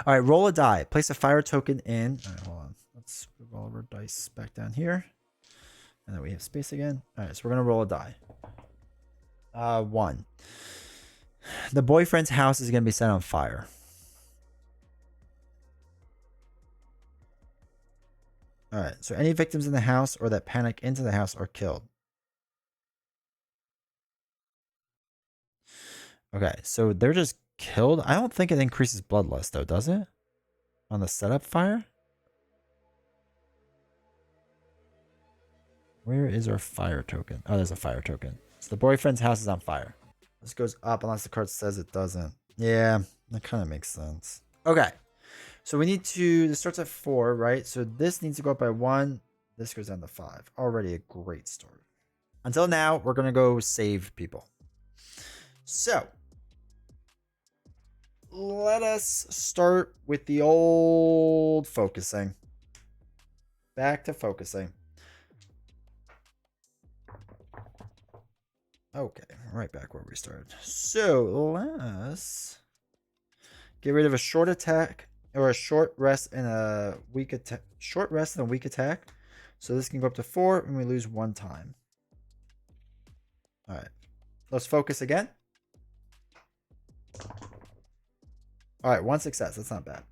All right, roll a die. Place a fire token in. All right, hold on. Let's move all of our dice back down here. And then we have space again. All right, so we're going to roll a die. 1. The boyfriend's house is going to be set on fire. All right, so any victims in the house or that panic into the house are killed. Okay, so they're just killed. I don't think it increases bloodlust, though, does it? On the setup fire? Where is our fire token? Oh, there's a fire token. So the boyfriend's house is on fire. This goes up unless the card says it doesn't. Yeah, that kind of makes sense. Okay, so we need to, this starts at 4, right? So this needs to go up by 1. This goes down to 5. Already a great start. Until now, we're going to go save people. So, let us start with the old focusing. Back to focusing. Okay, right back where we started. So, let's get rid of a short attack or a short rest and a weak attack. Short rest and a weak attack. So this can go up to 4 and we lose 1 time. All right, let's focus again. All right, 1 success. That's not bad.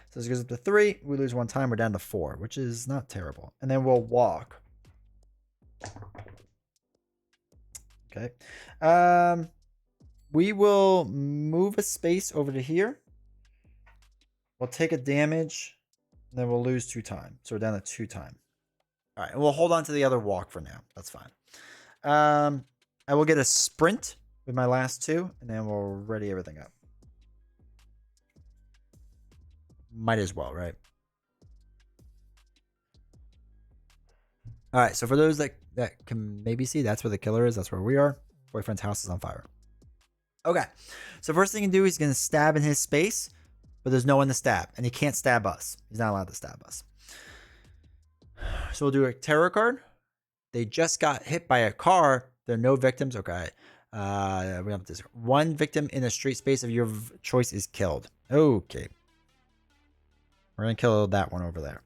So this goes up to 3. We lose 1 time. We're down to 4, which is not terrible. And then we'll walk. Okay. We will move a space over to here. We'll take a damage. And then we'll lose 2 time. So we're down to 2 time. All right. And we'll hold on to the other walk for now. That's fine. I will get a sprint with my last 2. And then we'll ready everything up. Might as well, right? All right, so for those that can maybe see, that's where the killer is. That's where we are. Boyfriend's house is on fire. Okay, so first thing he can do, he's going to stab in his space, but there's no one to stab, and he can't stab us. He's not allowed to stab us. So we'll do a terror card. They just got hit by a car. There are no victims. Okay. We have this. 1 victim in a street space of your choice is killed. Okay. We're going to kill that one over there.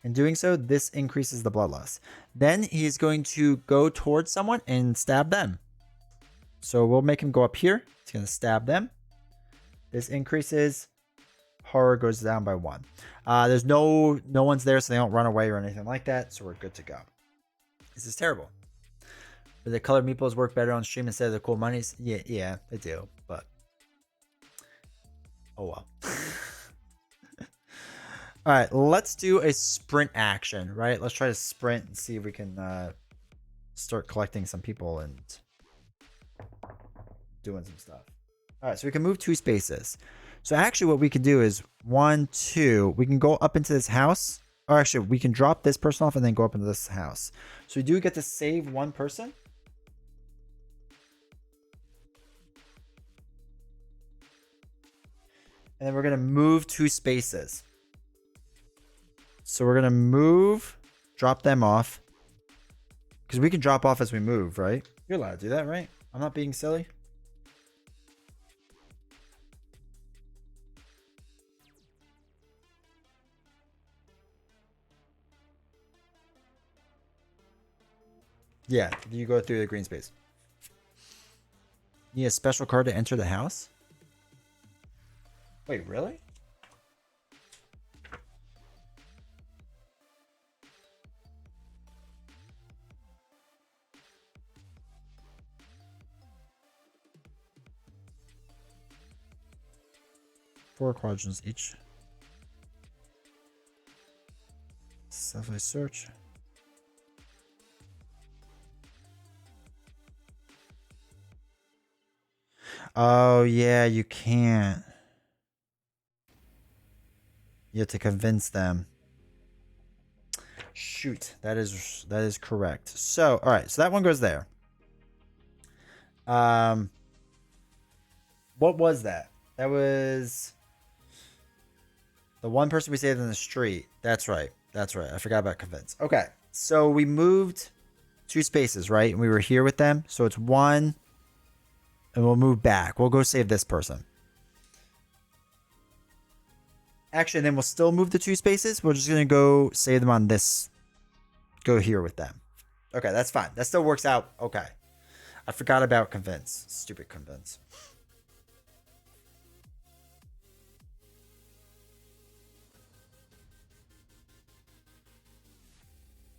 In doing so, this increases the bloodlust. Then he's going to go towards someone and stab them. So we'll make him go up here. He's going to stab them. This increases. Horror goes down by 1. There's no one's there, so they don't run away or anything like that. So we're good to go. This is terrible. Do the colored meeples work better on stream instead of the cool monies? Yeah, they do. But oh well. All right, let's do a sprint action, right? Let's try to sprint and see if we can start collecting some people and doing some stuff. All right, so we can move 2 spaces. So actually what we can do is 1, 2. We can go up into this house. Or actually, we can drop this person off and then go up into this house. So we do get to save 1 person. And then we're going to move 2 spaces. So we're going to move, drop them off. Because we can drop off as we move, right? You're allowed to do that, right? I'm not being silly. Yeah, you go through the green space. You need a special card to enter the house? Wait, really? Four quadrants each. Self search. Oh yeah, you can't. You have to convince them. Shoot, that is correct. So, all right, so that one goes there. What was that? That was the one person we saved in the street. That's right. That's right. I forgot about convince. Okay, so we moved 2 spaces, right? And we were here with them. So it's 1, and we'll move back. We'll go save this person. Actually, then we'll still move the 2 spaces. We're just going to go save them on this. Go here with them. Okay, that's fine. That still works out. Okay. I forgot about convince. Stupid convince.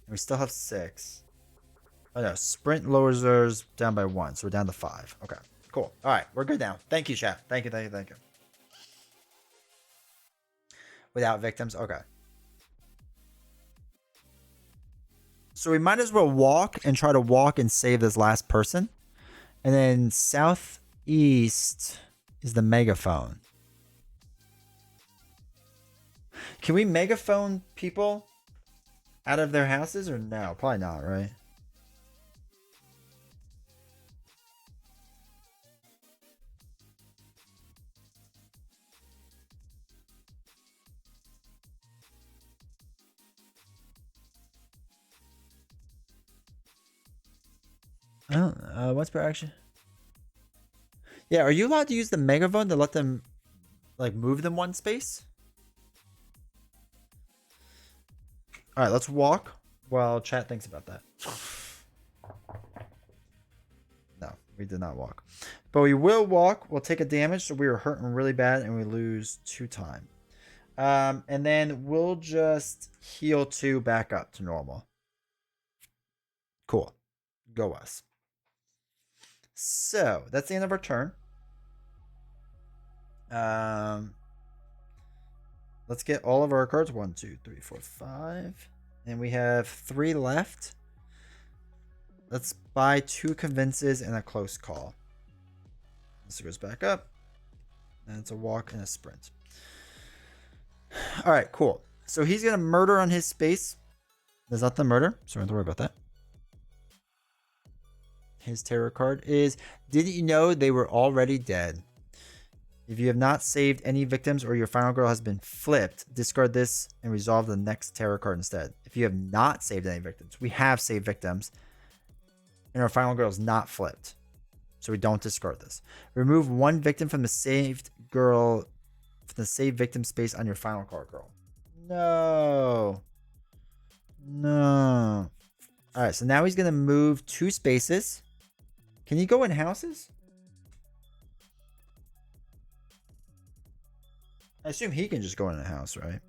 We still have 6. Oh no, sprint lowers ours down by 1, so we're down to 5. Okay, cool. All right, we're good now. Thank you, chat. Thank you, thank you, thank you. Without victims, okay. So we might as well walk and try to walk and save this last person. And then southeast is the megaphone. Can we megaphone people out of their houses or no? Probably not, right? I don't know. What's per action? Yeah, are you allowed to use the megaphone to let them, like, move them one space? All right, let's walk while chat thinks about that. No, we did not walk. But we will walk. We'll take a damage, so we were hurting really bad, and we lose 2 time. And then we'll just heal 2 back up to normal. Cool. Go us. So, that's the end of our turn. Let's get all of our cards. 1, 2, 3, 4, 5. And we have 3 left. Let's buy 2 convinces and a close call. This goes back up. And it's a walk and a sprint. Alright, cool. So he's going to murder on his space. There's not the murder, so we don't have to worry about that. His terror card is, didn't you know they were already dead? If you have not saved any victims or your final girl has been flipped, discard this and resolve the next terror card instead. If you have not saved any victims, we have saved victims, and our final girl is not flipped, so we don't discard this. Remove 1 victim from the saved girl, from the saved victim space on your final card girl. No. No. All right, so now he's going to move 2 spaces. Can you go in houses? I assume he can just go in a house, right?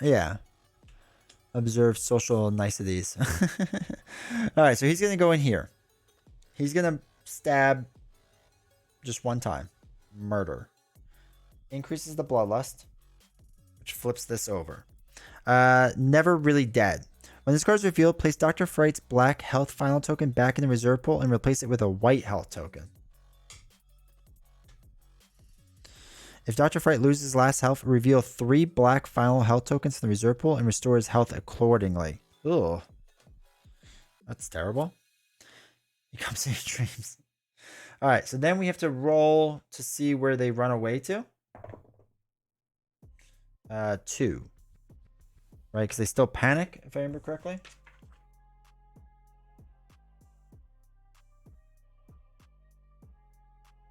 Yeah. Observe social niceties. All right, so he's going to go in here. He's going to stab just 1 time. Murder. Increases the bloodlust, which flips this over. Never really dead. When this card is revealed, place Dr. Fright's black health final token back in the reserve pool and replace it with a white health token. If Dr. Fright loses last health, reveal 3 black final health tokens in the reserve pool and restore his health accordingly. Ugh. That's terrible. He comes in your dreams. Alright, so then we have to roll to see where they run away to. 2. Right, because they still panic, if I remember correctly.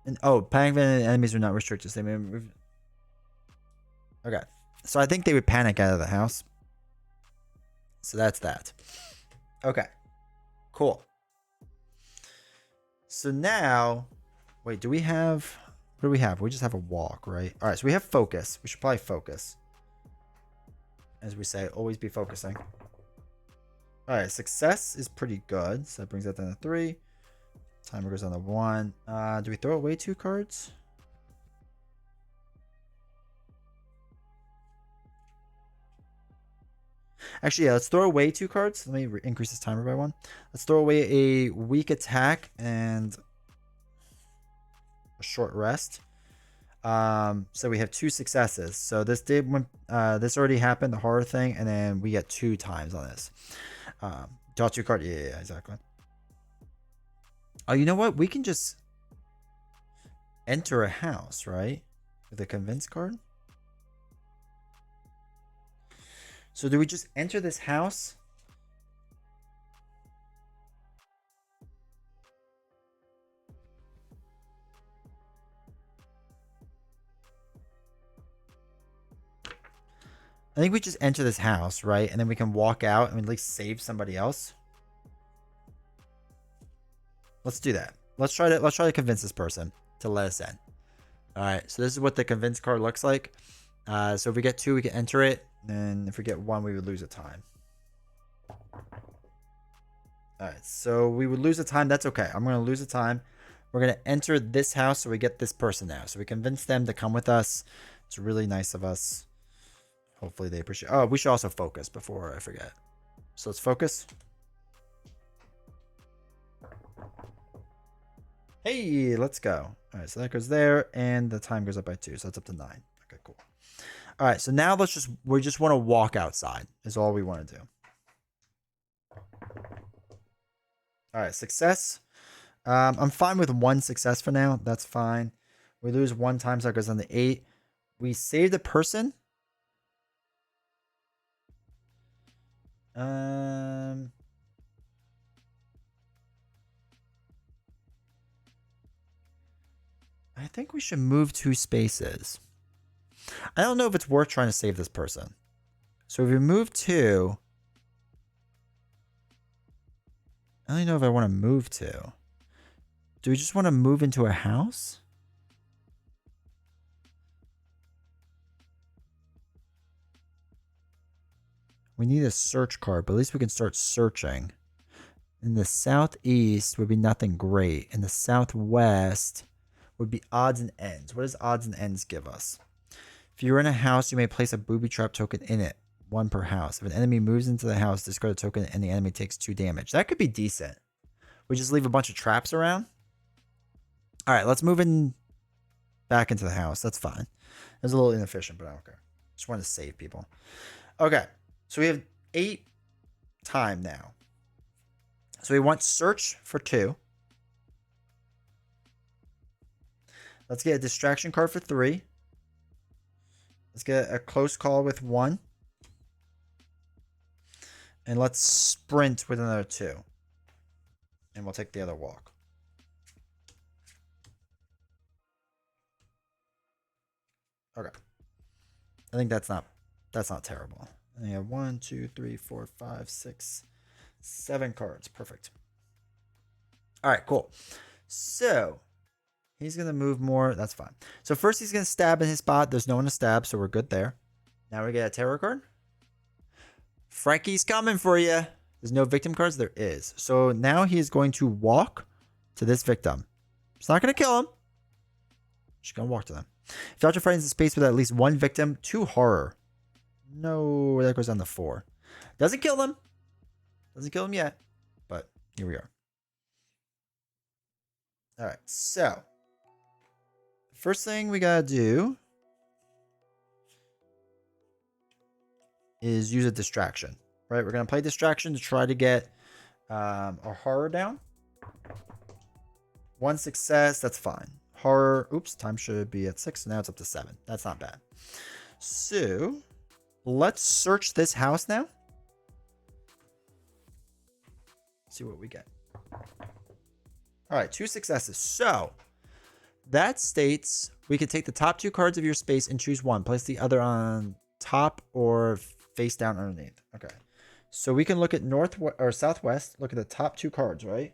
And panic enemies are not restricted. So they may move. Okay, so I think they would panic out of the house. So that's that. Okay, cool. So now, wait, do we have? What do we have? We just have a walk, right? All right, so we have focus. We should probably focus. As we say, always be focusing. All right, success is pretty good. So that brings that down to 3. Timer goes down to 1. Do we throw away 2 cards? Actually, yeah, let's throw away 2 cards. Let me increase this timer by 1. Let's throw away a weak attack and a short rest. So we have 2 successes. So this this already happened, the horror thing, and then we get 2 times on this. Draw 2 cards. Yeah, exactly. Oh, you know what? We can just... enter a house, right? With a convince card. So do we just enter this house? I think we just enter this house, right? And then we can walk out and at least save somebody else. Let's do that. Let's try to convince this person to let us in. All right. So this is what the convince card looks like. So if we get 2, we can enter it. And if we get 1, we would lose a time. All right. So we would lose a time. That's okay. I'm going to lose a time. We're going to enter this house so we get this person now. So we convince them to come with us. It's really nice of us. Hopefully they appreciate. Oh, we should also focus before I forget. So let's focus. Hey, let's go. All right, so that goes there, and the time goes up by 2, so that's up to 9. Okay, cool. All right, so now we just want to walk outside is all we want to do. All right, success. I'm fine with 1 success for now. That's fine. We lose 1 time, so that goes on to 8. We save the person. I think we should move 2 spaces. I don't know if it's worth trying to save this person. So if we move 2, I don't know if I want to move 2. Do we just want to move into a house? We need a search card, but at least we can start searching. In the southeast would be nothing great. In the southwest would be odds and ends. What does odds and ends give us? If you're in a house, you may place a booby trap token in it. 1 per house. If an enemy moves into the house, discard a token and the enemy takes 2 damage. That could be decent. We just leave a bunch of traps around. All right, let's move in back into the house. That's fine. It was a little inefficient, but I don't care. Just wanted to save people. Okay, so we have 8 time now. So we want search for 2. Let's get a distraction card for 3. Let's get a close call with 1. And let's sprint with another 2. And we'll take the other walk. Okay. I think that's not terrible. And you have 1, 2, 3, 4, 5, 6, 7 cards. Perfect. All right, cool. So he's going to move more. That's fine. So first he's going to stab in his spot. There's no one to stab, so we're good there. Now we get a terror card. Frankie's coming for you. There's no victim cards. There is. So now he is going to walk to this victim. It's not going to kill him. Just going to walk to them. If Dr. frightens the space with at least 1 victim, 2 horror. No, that goes down to 4. Doesn't kill them. Doesn't kill him yet. But here we are. All right. So first thing we got to do is use a distraction, right? We're going to play distraction to try to get our horror down. 1 success. That's fine. Horror. Oops. Time should be at 6. So now it's up to 7. That's not bad. So let's search this house now. See what we get. All right. 2 successes. So that states we can take the top 2 cards of your space and choose 1. Place the other on top or face down underneath. Okay. So we can look at north or southwest. Look at the top 2 cards, right?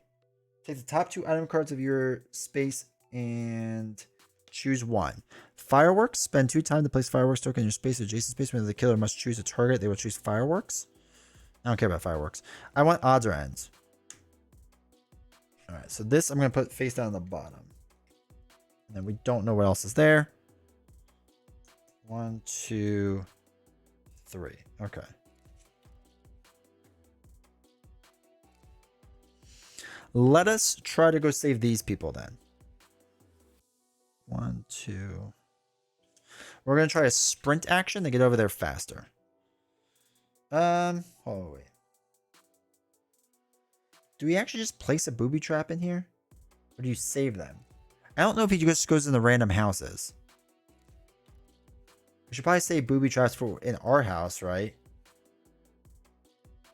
Take the top 2 item cards of your space and choose 1. Fireworks. Spend 2 time to place fireworks token in your space. Adjacent space. When the killer must choose a target, they will choose fireworks. I don't care about fireworks. I want odds or ends. All right. So this I'm going to put face down on the bottom. And then we don't know what else is there. 1, 2, 3. Okay. Let us try to go save these people then. 1, 2. We're going to try a sprint action to get over there faster. Oh, wait. Do we actually just place a booby trap in here? Or do you save them? I don't know if he just goes in the random houses. We should probably say booby traps for in our house, right?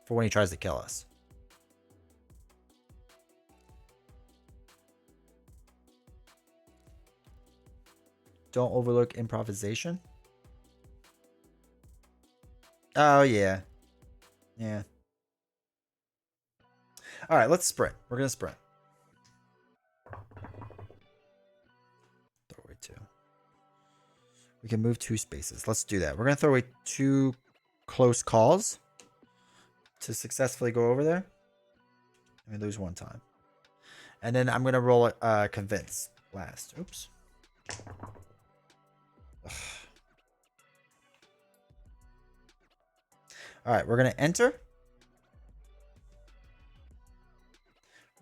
For when he tries to kill us. Don't overlook improvisation. Oh, yeah. Yeah. All right, let's sprint. We're going to sprint. Throw away 2. We can move 2 spaces. Let's do that. We're going to throw away 2 close calls to successfully go over there. And we lose 1 time. And then I'm going to roll convince last. Oops. Ugh. All right, we're going to enter.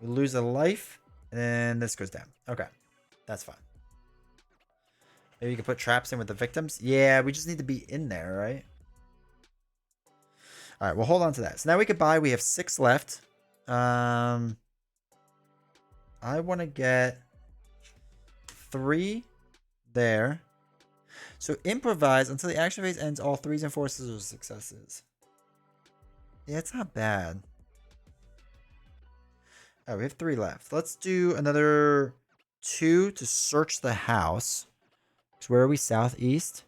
We lose a life, and then this goes down. Okay, that's fine. Maybe you can put traps in with the victims. Yeah, we just need to be in there, right? All right, we'll hold on to that. So now we could buy. We have 6 left. I want to get 3 there. So improvise until the action phase ends. All 3s and 4s are successes. Yeah, it's not bad. All right, we have 3 left. Let's do another 2 to search the house. So where are we? Southeast?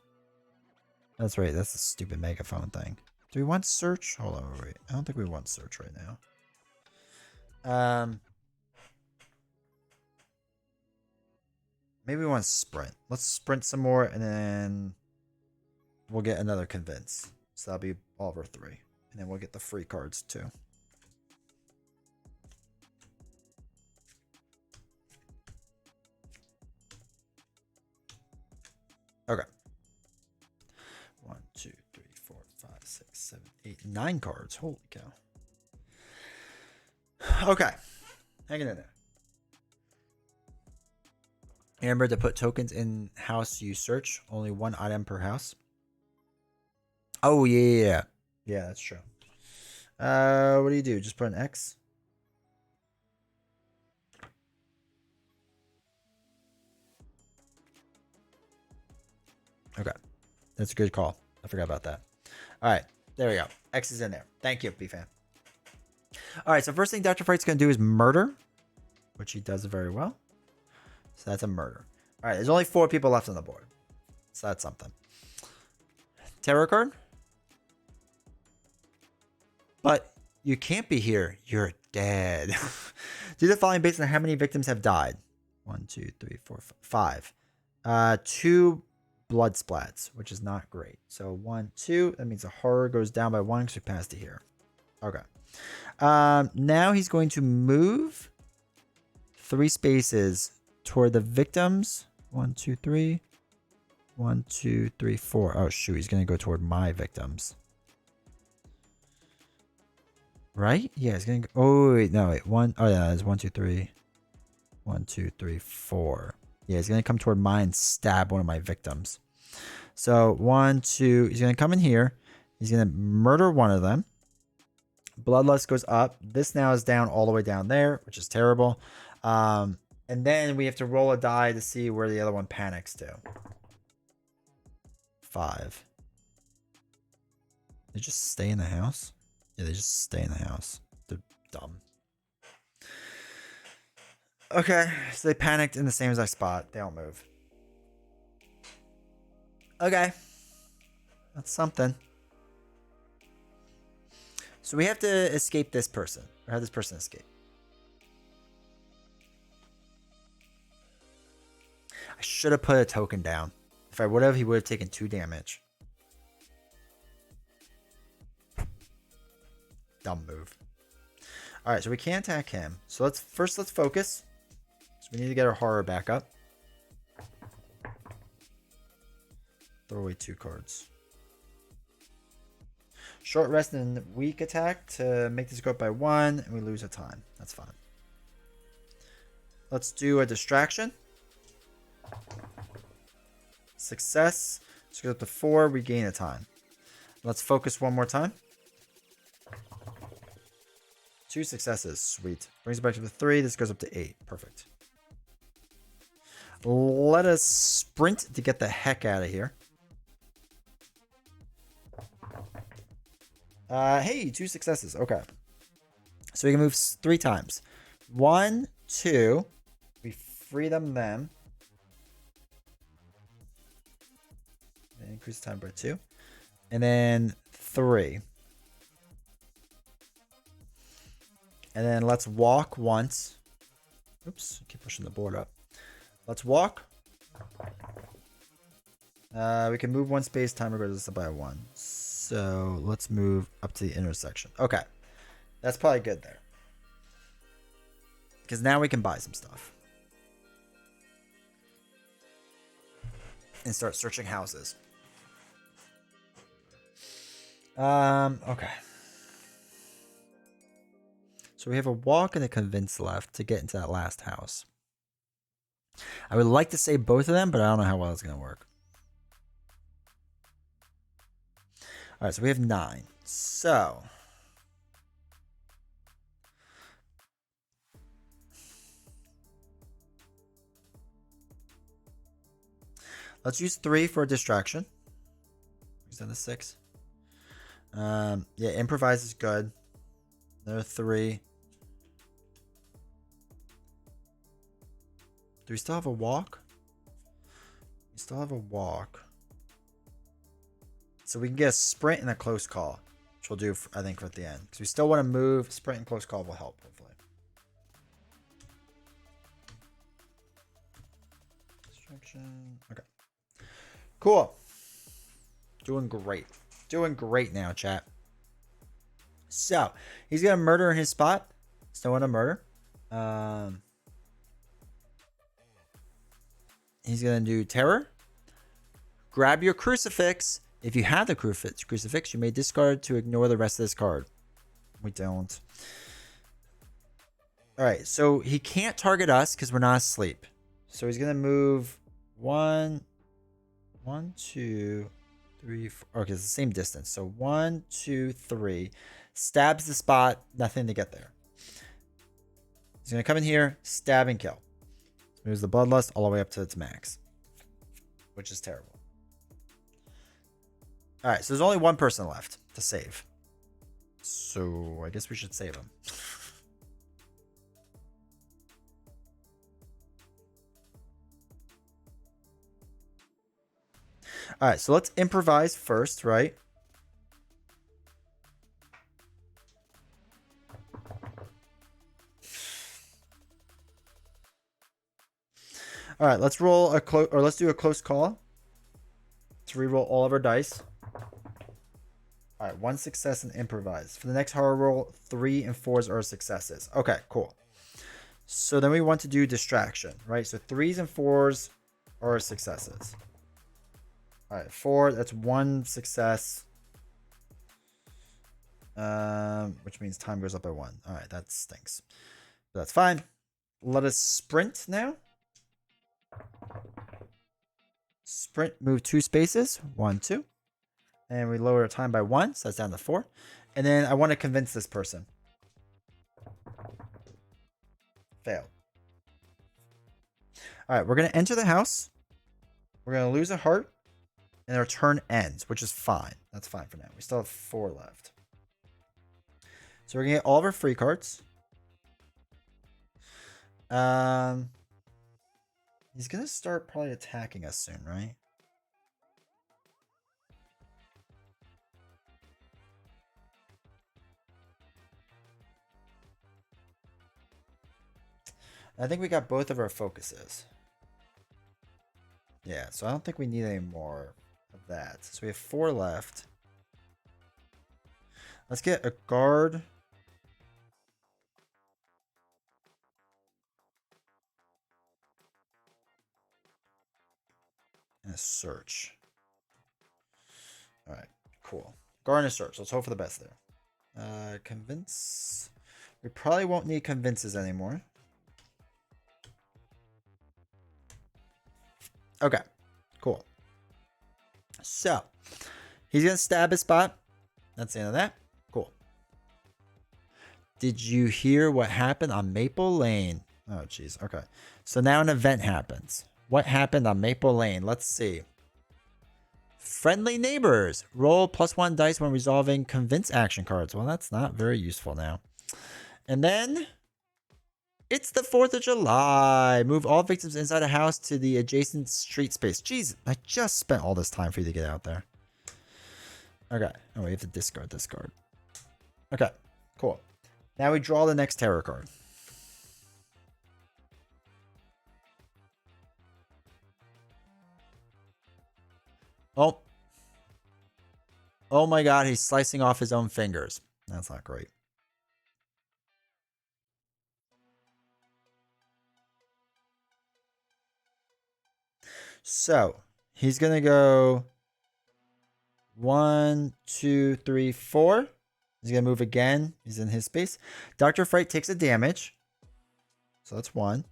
That's right. That's the stupid megaphone thing. Do we want search? Hold on, wait. I don't think we want search right now. Maybe we want sprint. Let's sprint some more, and then we'll get another convince. So that'll be all of our 3. And then we'll get the free cards too. Okay. 1, 2, 3, 4, 5, 6, 7, 8, 9 cards. Holy cow. Okay. Hanging in there. Remember to put tokens in house you search. Only 1 item per house. Oh, yeah. Yeah, that's true. What do? Just put an X? Okay. That's a good call. I forgot about that. All right. There we go. X is in there. Thank you, B-Fan. All right. So first thing Dr. Fright's going to do is murder, which he does very well. So that's a murder. All right. There's only 4 people left on the board. So that's something. Tarot card. But you can't be here. You're dead. Do the following based on how many victims have died. 1, 2, 3, 4, 5. 2 blood splats, which is not great. So 1, 2. That means the horror goes down by 1 because we passed it here. Okay. Now he's going to move 3 spaces toward the victims. 1, 2, 3. 1, 2, 3, 4. Oh, shoot. He's going to go toward my victims. Right? Yeah, he's going to go. Oh, wait. No, wait. 1. Oh, yeah. It's 1, 2, 3. 1, 2, 3, 4. Yeah, he's going to come toward mine and stab one of my victims. So 1, 2. He's going to come in here. He's going to murder one of them. Bloodlust goes up. This now is down all the way down there, which is terrible. And then we have to roll a die to see where the other one panics to. 5. They just stay in the house? Yeah, they just stay in the house. They're dumb. Okay, so they panicked in the same exact spot. They don't move. Okay. That's something. So we have to escape this person. Or have this person escape. I should have put a token down. If I would have, he would have taken 2 damage. Dumb move. Alright, so we can't attack him. So let's focus. So we need to get our horror back up. Throw away 2 cards. Short rest and weak attack to make this go up by 1, and we lose a time. That's fine. Let's do a distraction. Success. Let's go up to 4. We gain a time. Let's focus one more time. 2 successes. Sweet. Brings it back to the 3. This goes up to 8. Perfect. Let us sprint to get the heck out of here. Hey, 2 successes. Okay. So we can move 3 times. 1, 2. We free them then. And increase the time by 2. And then 3. And then let's walk once. Oops, keep pushing the board up. Let's walk. We can move 1 space, timer goes up by 1. So let's move up to the intersection. Okay. That's probably good there. Because now we can buy some stuff. And start searching houses. Okay. So we have a walk and a convince left to get into that last house. I would like to say both of them, but I don't know how well it's going to work. All right, so we have 9. So let's use 3 for a distraction. Is that a 6? Yeah, improvise is good. Another 3. Do we still have a walk? We still have a walk. So we can get a sprint and a close call, which we'll do, I think, at the end. Because we still want to move. Sprint and close call will help, hopefully. Distraction. Okay. Cool. Doing great. Doing great now, chat. So, he's going to murder in his spot. Still want to murder. He's going to do terror. Grab your crucifix. If you have the crucifix, you may discard to ignore the rest of this card. We don't. All right, so he can't target us because we're not asleep. So he's going to move 1, 2, 3, 4. Okay, it's the same distance. So 1, 2, 3. Stabs the spot. Nothing to get there. He's going to come in here, stab and kill. Moves the bloodlust all the way up to its max, which is terrible. All right, so there's only 1 person left to save. So I guess we should save him. All right, so let's improvise first, right? All right, let's roll a let's do a close call to reroll all of our dice. All right, 1 success and improvise. For the next horror roll, 3 and 4s are successes. Okay, cool. So then we want to do distraction, right? So 3s and 4s are successes. All right, 4, that's 1 success. Which means time goes up by 1. All right, that stinks. But that's fine. Let us sprint now. Sprint, move 2 spaces. 1, 2. And we lower our time by 1, so that's down to 4. And then I want to convince this person. Fail. All right, we're going to enter the house. We're going to lose a heart. And our turn ends, which is fine. That's fine for now. We still have 4 left. So we're going to get all of our free cards. He's going to start probably attacking us soon, right? I think we got both of our focuses. Yeah, so I don't think we need any more of that. So we have 4 left. Let's get a guard. And a search. All right, cool. Guard and a search. Let's hope for the best there. Convince. We probably won't need convinces anymore. Okay, cool. So, he's going to stab his spot. That's the end of that. Cool. Did you hear what happened on Maple Lane? Oh, jeez. Okay. So now an event happens. What happened on Maple Lane? Let's see. Friendly neighbors. Roll +1 dice when resolving convince action cards. Well, that's not very useful now. And then it's the 4th of July. Move all victims inside a house to the adjacent street space. Jeez, I just spent all this time for you to get out there. Okay. Oh, we have to discard. Okay, cool. Now we draw the next terror card. Oh. Oh my god, he's slicing off his own fingers. That's not great. So, he's going to go 1, 2, 3, 4. He's going to move again. He's in his space. Dr. Fright takes a damage. So that's 1.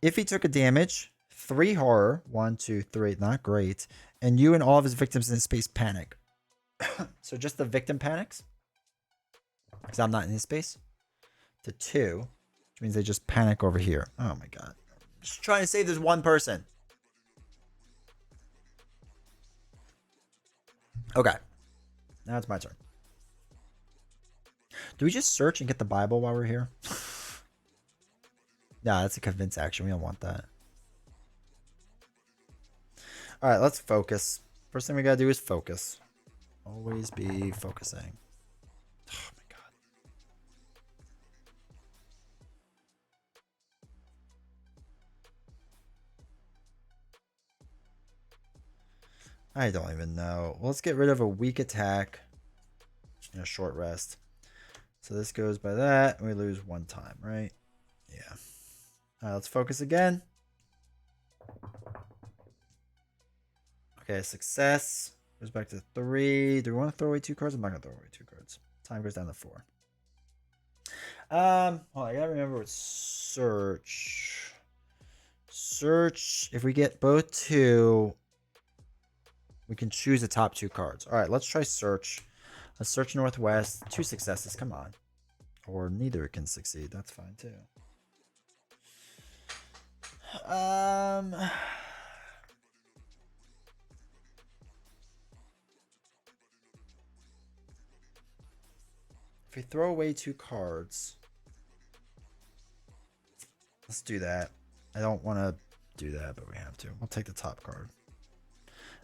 If he took a damage, 3 horror. 1, 2, 3. Not great. And you and all of his victims in his space panic. So just the victim panics. Because I'm not in his space. To 2. Which means they just panic over here. Oh my god. I'm just trying to save this one person. Okay. Now it's my turn. Do we just search and get the Bible while we're here? Nah, that's a convince action. We don't want that. Alright, let's focus. First thing we gotta do is focus. Always be focusing. Oh my god. I don't even know. Well, let's get rid of a weak attack and a short rest. So this goes by that, and we lose 1 time, right? Yeah. Alright, let's focus again. Okay, success. Goes back to 3. Do we want to throw away 2 cards? I'm not going to throw away 2 cards. Time goes down to 4. I gotta remember what search. Search, if we get both 2, we can choose the top 2 cards. Alright, let's try search. Let's search northwest. 2 successes, come on. Or neither can succeed. That's fine too. If we throw away 2 cards, let's do that. I don't want to do that, but we have to. We'll take the top card.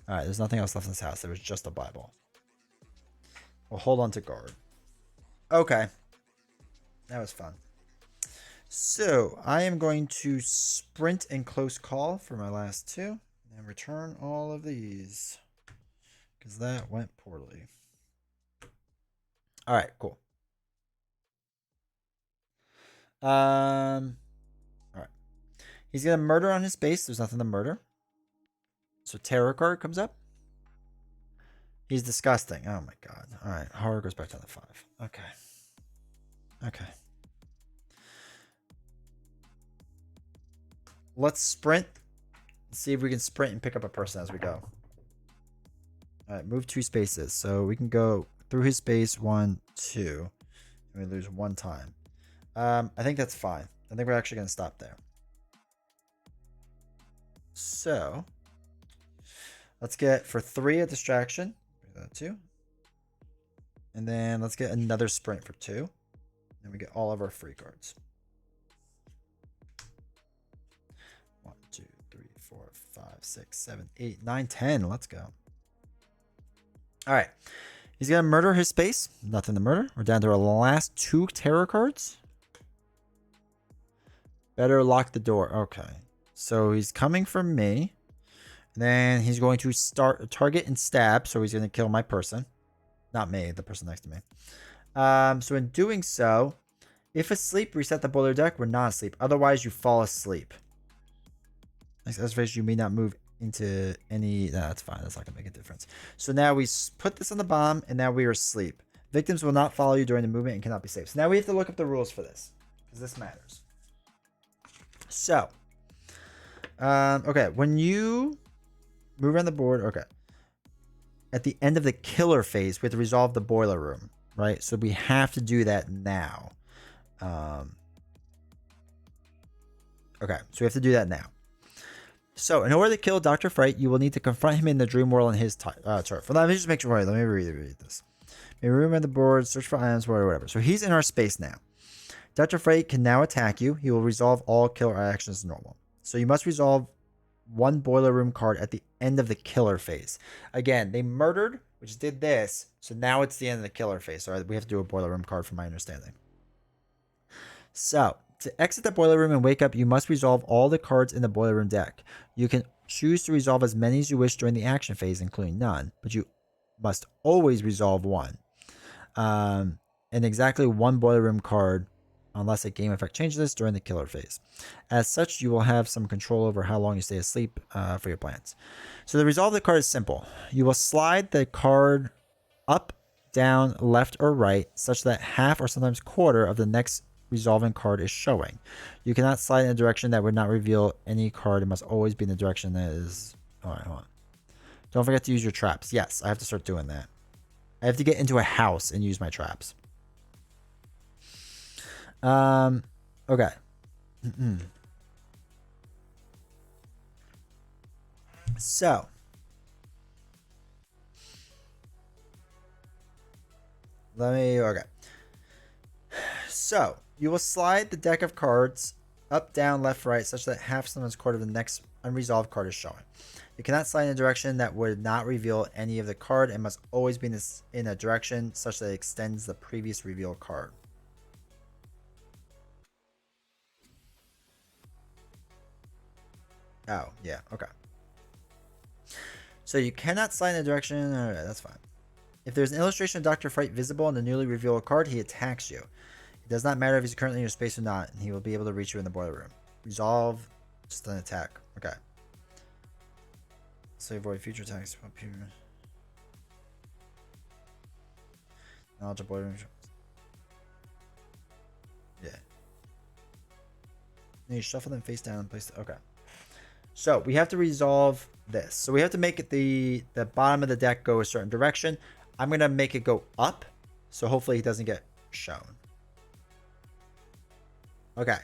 Alright, there's nothing else left in this house. There was just a Bible. We'll hold on to guard. Okay. That was fun. So, I am going to sprint and close call for my last 2. And return all of these. Because that went poorly. Alright, cool. Alright. He's going to murder on his base. There's nothing to murder. So terror card comes up. He's disgusting. Oh my god. Alright. Horror goes back down to 5. Okay. Okay. Let's sprint. See if we can sprint and pick up a person as we go. Alright, move 2 spaces. So we can go through his space 1, 2. And we lose 1 time. I think that's fine. I think we're actually going to stop there. So, let's get for 3 a distraction. That 2. And then let's get another sprint for 2. And we get all of our free cards. 1, 2, 3, 4, 5, 6, 7, 8, 9, 10. Let's go. All right. He's going to murder his space. Nothing to murder. We're down to our last 2 terror cards. Better lock the door. Okay. So he's coming for me. And then he's going to start target and stab. So he's going to kill my person. Not me, the person next to me. So in doing so, if asleep, reset the boiler deck. We're not asleep. Otherwise, you fall asleep. As you may not move into any... No, that's fine. That's not going to make a difference. So now we put this on the bomb, and now we are asleep. Victims will not follow you during the movement and cannot be saved. So now we have to look up the rules for this, because this matters. So, okay, when you move around the board, okay. At the end of the killer phase, we have to resolve the boiler room, right? So we have to do that now. Okay, so we have to do that now. So, in order to kill Dr. Fright, you will need to confront him in the dream world on his turf. Let me just make sure. Wait, let me read this. Maybe remember the board, search for items, whatever. So he's in our space now. Dr. Fright can now attack you. He will resolve all killer actions normal. So you must resolve one boiler room card at the end of the killer phase. Again, they murdered, which did this. So now it's the end of the killer phase. So we have to do a boiler room card from my understanding. So to exit the boiler room and wake up, you must resolve all the cards in the boiler room deck. You can choose to resolve as many as you wish during the action phase, including none, but you must always resolve one. And exactly one boiler room card unless a game effect changes this during the killer phase. As such, you will have some control over how long you stay asleep for your plans. So the resolve of the card is simple. You will slide the card up, down, left, or right, such that half or sometimes quarter of the next resolving card is showing. You cannot slide in a direction that would not reveal any card. It must always be in the direction that is... Alright, hold on. Don't forget to use your traps. Yes, I have to start doing that. I have to get into a house and use my traps. Okay. So. Okay. So, you will slide the deck of cards up, down, left, right, such that half sometimes quarter of the next unresolved card is showing. You cannot slide in a direction that would not reveal any of the card and must always be in a direction such that it extends the previous revealed card. Oh, yeah, okay. So you cannot slide in a direction. All right, that's fine. If there's an illustration of Dr. Fright visible on the newly revealed card, he attacks you. It does not matter if he's currently in your space or not, and he will be able to reach you in the boiler room. Resolve, just an attack. Okay. So avoid future attacks. Knowledge of boiler room. Yeah. And you shuffle them face down and place. Okay. So we have to resolve this. So we have to make it the bottom of the deck go a certain direction. I'm going to make it go up. So hopefully he doesn't get shown. Okay.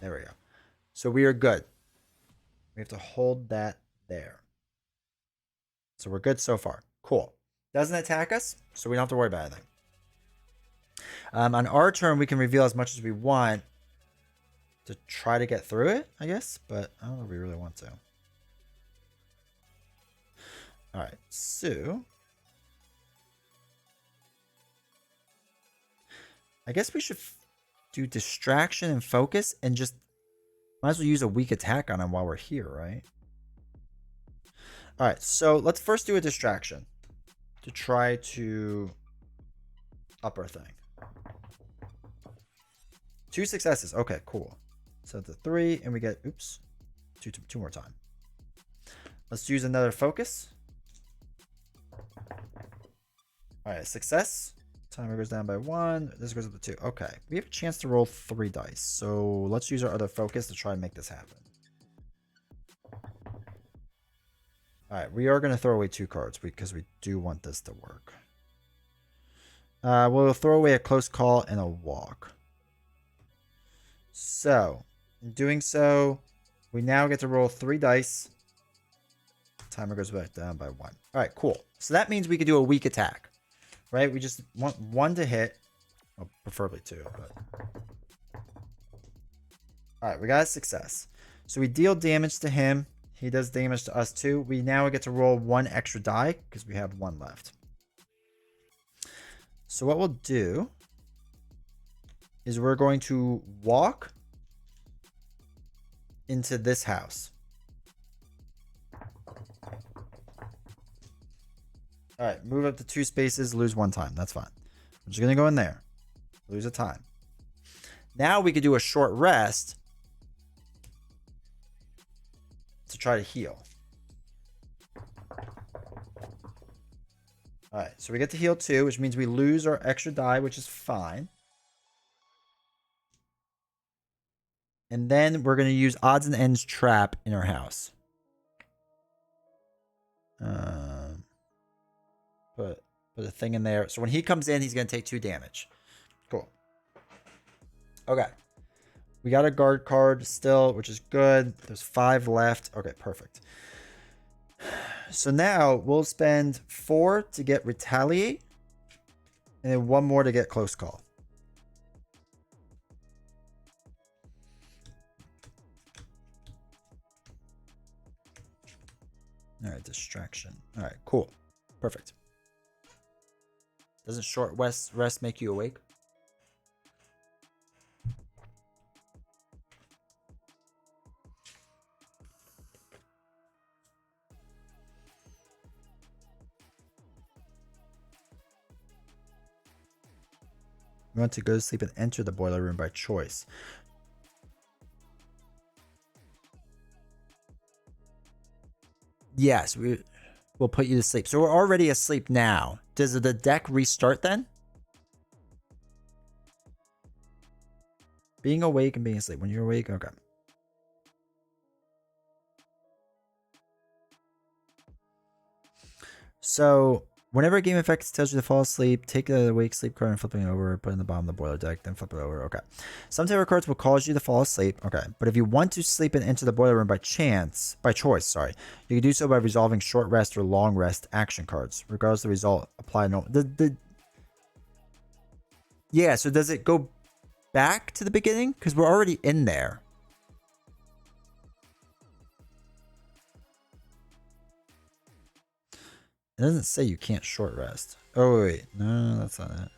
There we go. So we are good. We have to hold that there. So we're good so far. Cool. Doesn't attack us, so we don't have to worry about anything. On our turn, we can reveal as much as we want to try to get through it, I guess. But I don't know if we really want to. Alright, so... I guess we should do distraction and focus and just... Might as well use a weak attack on him while we're here, right? Alright, so let's first do a distraction to try to up our thing. 2 successes. Okay, cool. So it's a 3, and we get, oops, two more time. Let's use another focus. Alright, success. Timer goes down by 1. This goes up to 2. Okay, we have a chance to roll 3 dice. So let's use our other focus to try and make this happen. Alright, we are going to throw away 2 cards because we do want this to work. We'll throw away a close call and a walk. So, in doing so, we now get to roll 3 dice. Timer goes back down by 1. Alright, cool. So that means we could do a weak attack. Right? We just want 1 to hit. Well, preferably 2. But... Alright, we got a success. So we deal damage to him. He does damage to us too. We now get to roll 1 extra die because we have 1 left. So what we'll do is we're going to walk into this house. All right, move up to 2 spaces, lose 1 time. That's fine. I'm just going to go in there. Lose a time. Now we could do a short rest to try to heal. All right, so we get to heal 2, which means we lose our extra die, which is fine. And then we're going to use odds and ends trap in our house. Put a thing in there. So when he comes in, he's going to take 2 damage. Cool. Okay. We got a guard card still, which is good. There's 5 left. Okay, perfect. So now we'll spend 4 to get retaliate. And then 1 more to get close call. All right, distraction. All right, cool. Perfect. Doesn't short rest make you awake? We want to go to sleep and enter the boiler room by choice. Yes, we'll put you to sleep. So we're already asleep now. Does the deck restart then? Being awake and being asleep. When you're awake, okay. So whenever a game effect tells you to fall asleep, take the awake sleep card and flip it over, put it in the bottom of the boiler deck, then flip it over. Okay. Some tarot cards will cause you to fall asleep. Okay. But if you want to sleep and enter the boiler room by choice, sorry, you can do so by resolving short rest or long rest action cards. Regardless of the result, apply no. Yeah, so does it go back to the beginning? Because we're already in there. It doesn't say you can't short rest. Oh, wait. No, that's not it.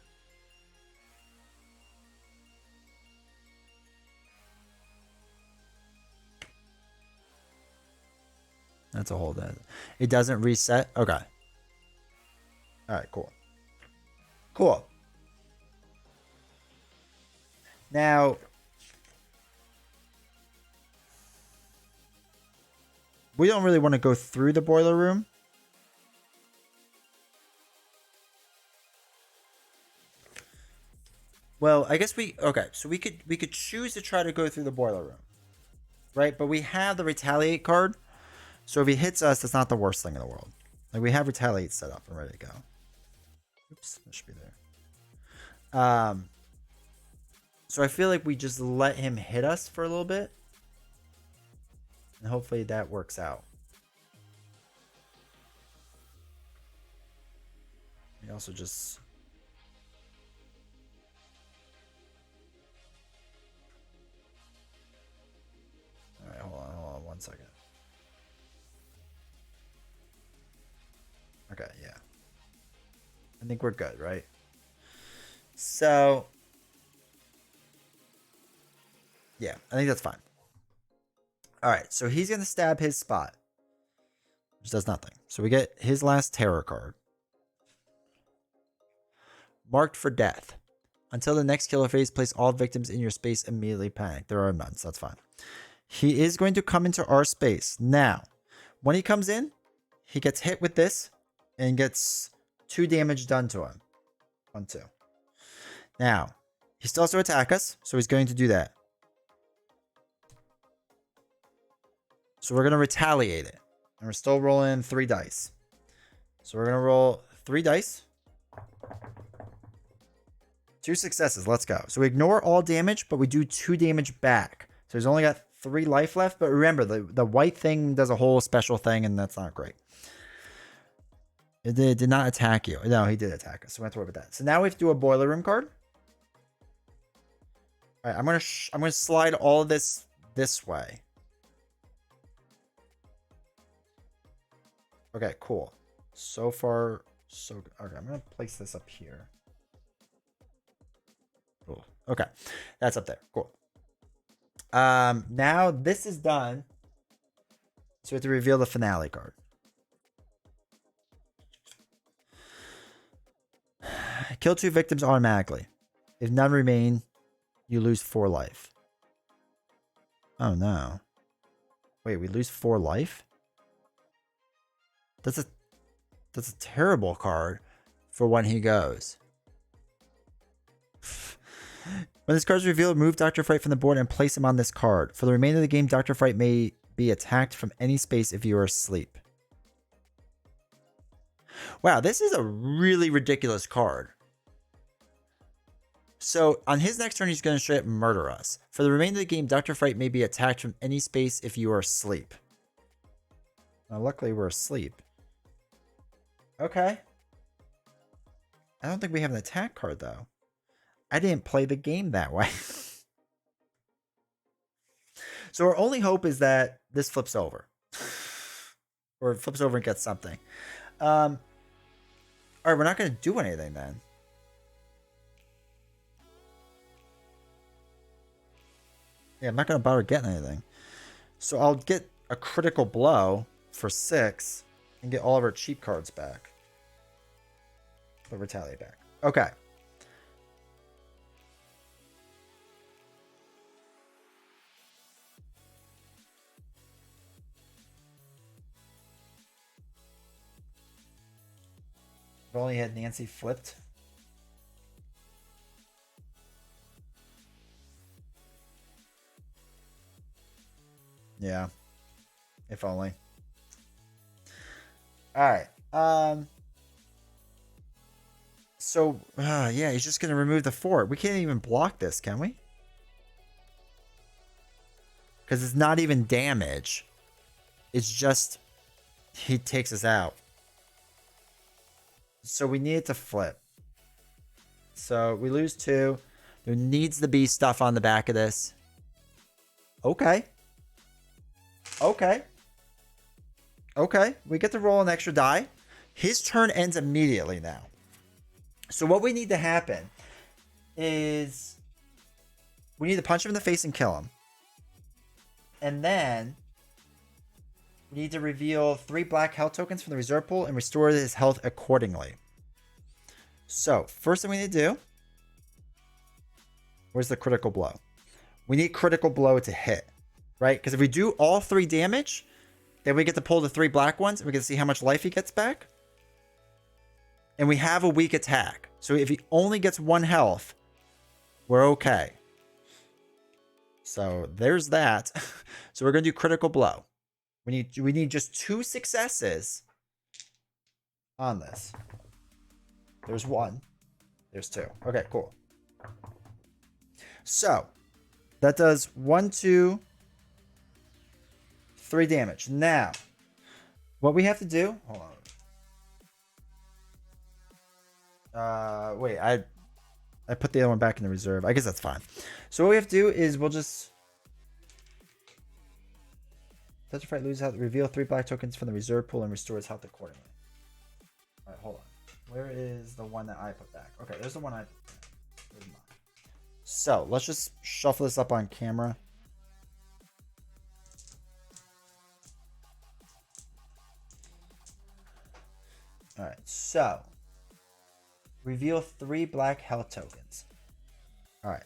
That's a whole day. It doesn't reset? Okay. All right, cool. Cool. Now, we don't really want to go through the boiler room. Well, I guess okay, so we could choose to try to go through the boiler room. Right? But we have the retaliate card. So if he hits us, that's not the worst thing in the world. Like, we have retaliate set up and ready to go. Oops, that should be there. So I feel like we just let him hit us for a little bit. And hopefully that works out. We also just... Alright, hold on 1 second. Okay, yeah. I think we're good, right? So... yeah, I think that's fine. Alright, so he's going to stab his spot. Which does nothing. So we get his last terror card. Marked for death. Until the next killer phase, place all victims in your space immediately panic. There are none, so that's fine. He is going to come into our space. Now, when he comes in, he gets hit with this and gets 2 damage done to him. 1, 2. Now, he still has to attack us, so he's going to do that. So we're going to retaliate it. And we're still rolling 3 dice. So we're going to roll 3 dice. 2 successes. Let's go. So we ignore all damage, but we do 2 damage back. So he's only got 3 life left. But remember, the white thing does a whole special thing, and that's not great. It did not attack you. No, he did attack us. So we have to worry about that. So now we have to do a boiler room card. All right, I'm gonna slide all of this way. Okay, cool. So far, so good. Okay, I'm gonna place this up here. Cool. Okay, that's up there. Cool. Now this is done. So we have to reveal the finale card. Kill 2 victims automatically. If none remain, you lose 4 life. Oh no. Wait, we lose 4 life? That's a terrible card for when he goes. When this card is revealed, move Dr. Fright from the board and place him on this card. For the remainder of the game, Dr. Fright may be attacked from any space if you are asleep. Wow, this is a really ridiculous card. So on his next turn, he's going to straight up murder us. For the remainder of the game, Dr. Fright may be attacked from any space if you are asleep. Now, luckily, we're asleep. Okay. I don't think we have an attack card, though. I didn't play the game that way. So our only hope is that this flips over. Or it flips over and gets something. Alright, we're not going to do anything then. Yeah, I'm not going to bother getting anything. So I'll get a critical blow for 6 and get all of our cheap cards back. But retaliate back. Okay. I've only had Nancy flipped. Yeah. If only. Alright. So, yeah, he's just going to remove the fort. We can't even block this, can we? Because it's not even damage. It's just he takes us out. So we need it to flip. So we lose 2. There needs to be stuff on the back of this. Okay. Okay. Okay. We get to roll an extra die. His turn ends immediately now. So what we need to happen is we need to punch him in the face and kill him. And then we need to reveal 3 black health tokens from the reserve pool and restore his health accordingly. So first thing we need to do, where's the critical blow? We need critical blow to hit, right? Because if we do all 3 damage, then we get to pull the 3 black ones and we get to see how much life he gets back. And we have a weak attack. So if he only gets 1 health, we're okay. So there's that. So we're going to do critical blow. We need just 2 successes on this. There's 1. There's 2. Okay, cool. So that does 1, 2, 3 damage. Now, what we have to do, hold on. Wait, I put the other one back in the reserve. I guess that's fine. So what we have to do is we'll just Touch Fright loses health, reveal 3 black tokens from the reserve pool and restore his health accordingly. Alright, hold on. Where is the one that I put back? Okay, there's the one I put back. Where's mine? So let's just shuffle this up on camera. Alright, so reveal 3 black health tokens. Alright.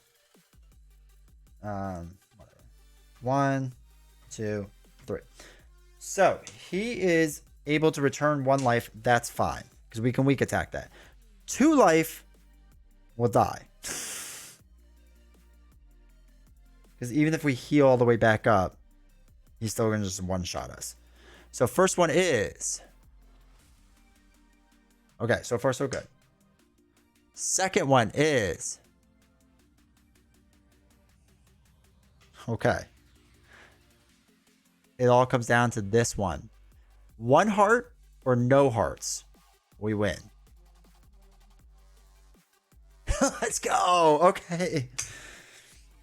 Whatever. 1, 2, 3. So he is able to return 1 life. That's fine because we can weak attack that. 2 life will die. Because even if we heal all the way back up, he's still going to just one-shot us. So first one is... Okay, so far so good. Second one is... Okay. It all comes down to this one. 1 heart or no hearts. We win. Let's go. Okay.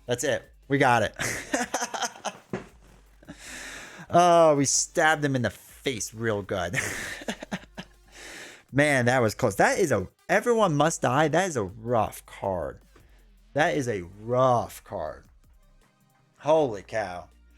That's it. We got it. Oh, we stabbed him in the face real good. Man, that was close. That is a... Everyone Must Die. That is a rough card. That is a rough card. Holy cow.